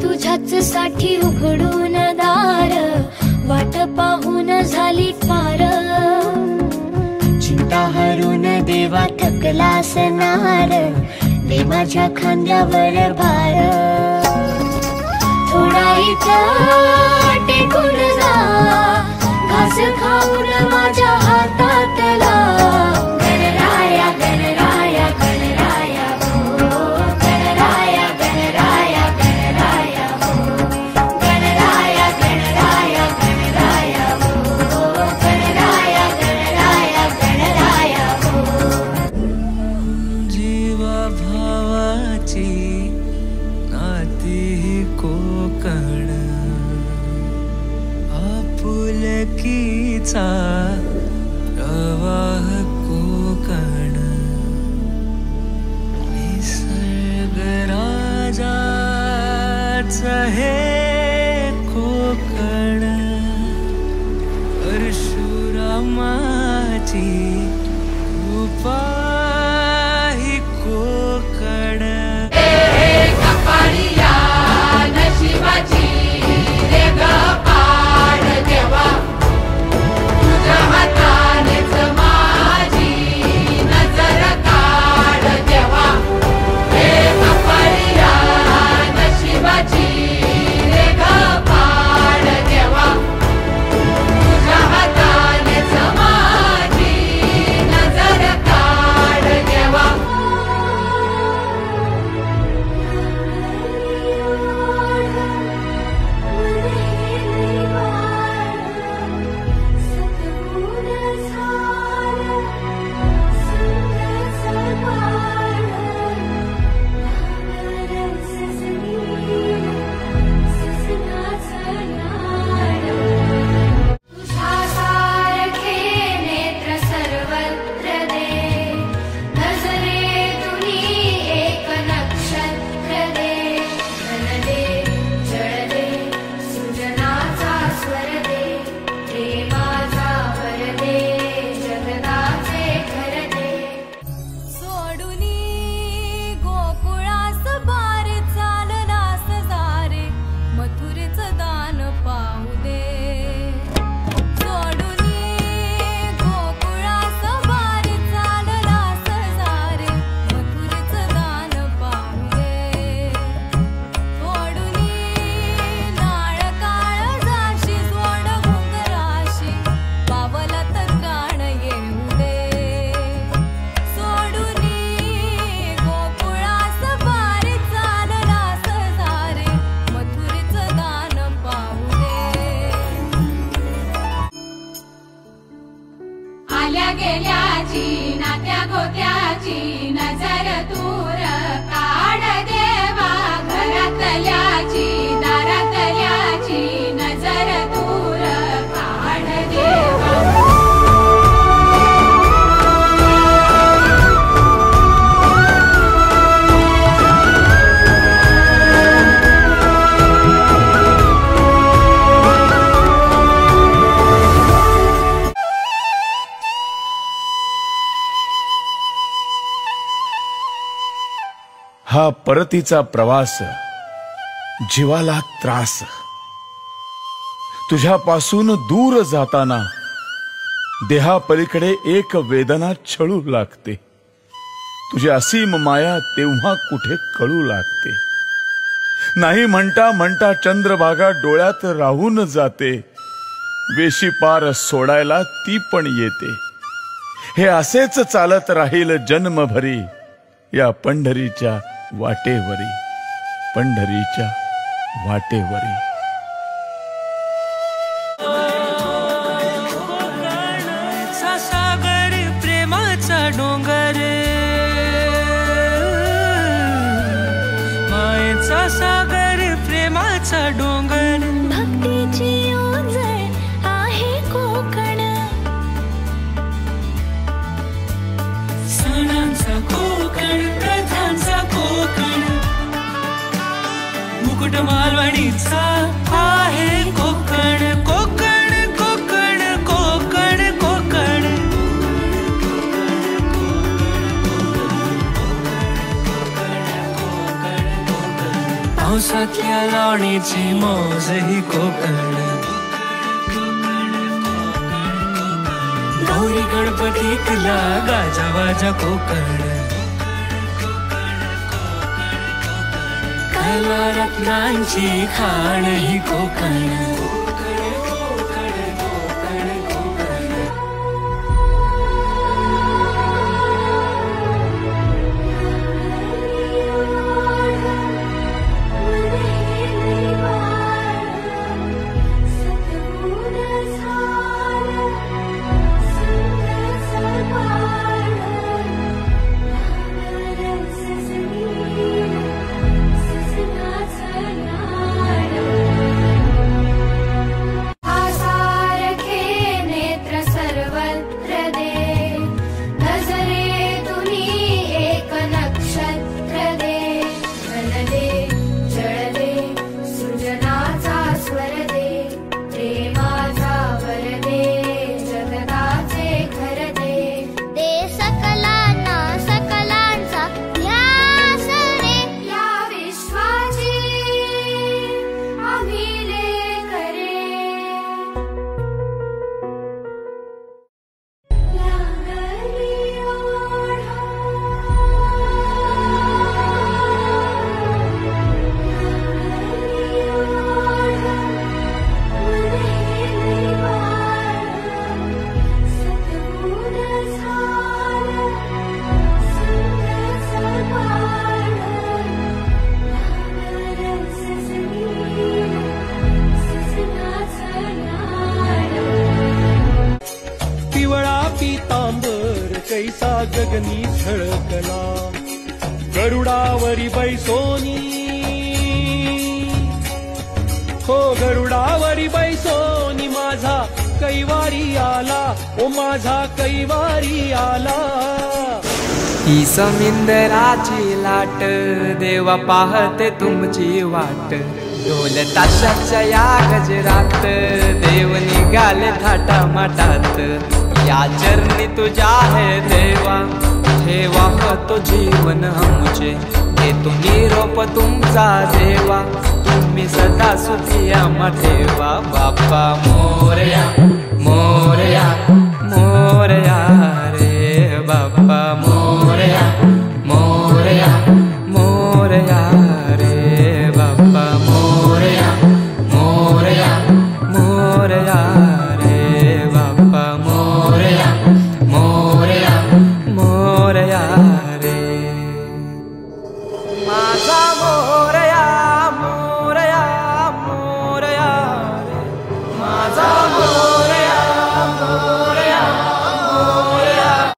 तुझ्याच साठी उघडून दार, वाट पाहून झाली पार। चिंता हरून देवा थकला असणार, दे माझ्या खांद्यावर भार। थोडा इथं टेकून जा, घास खाऊन माझ्या हातातला। गणराया गणराया गणराया हो, गणराया गणराया गणराया हो, गणराया गणराया गणराया हो, गणराया गणराया गणराया हो। जीवा भावाची नाती कोकण, आपुलकीचा प्रवाह कोकण। निसर्ग राजाच हे कोकण, परशुरामाची कृपा ही कोकण। आल्या गेल्याची नात्या गोत्याची नजर दूर काढ देवा, घरातल्याची दारातल्याची नजर दूर काढ देवा। हा परतीचा प्रवास जीवाला त्रास, तुझ्यापासून दूर जाताना देहापलीकडे एक वेदना छळू लागते। तुझी असीम माया तेव्हा कुठे कळू लागते। नाही म्हणता म्हणता चंद्रभागा डोळ्यात राहून जाते, वेशी पार सोडायला ती पण येते। हे असेच चालत राहील जन्मभरी या पंढरीच्या वाटेवरी, पंढरीच्या वाटेवरी। कोकणचा सागर प्रेमाचा डोंगर, मायेचा सागर प्रेमाचा डोंगर। भक्तीची ओंजळ आहे कोकण, सणांचा कोकण, प्रथांचा कोकण, मुकुट मालवणीचा आहे कोकण। कोकण कोकण कोकण कोकण, पावसातल्या लावणीची मौज ही कोकण गौरी गणपतीतला गाजावाजा कोकण कला रत्नांची खाण ही कोकण कैसा गगनी झळकला गरुडावरी बैसोनी हो गरुडावरी बैसोनी माझा कैवारी आला ओ माझा कैवारी आला ही समिंदराची लाट देवा पाहते तुमची वाट ढोल ताशाच्या या गजरात देव निघाले थाटा माटात या चरणी तुझ्या है देवा ठेवा तो जीवन हमचे देतो निरोप तुमचा देवा तुम्ही सदा सुखी आम्हा ठेवा बाप्पा मोरया मोरया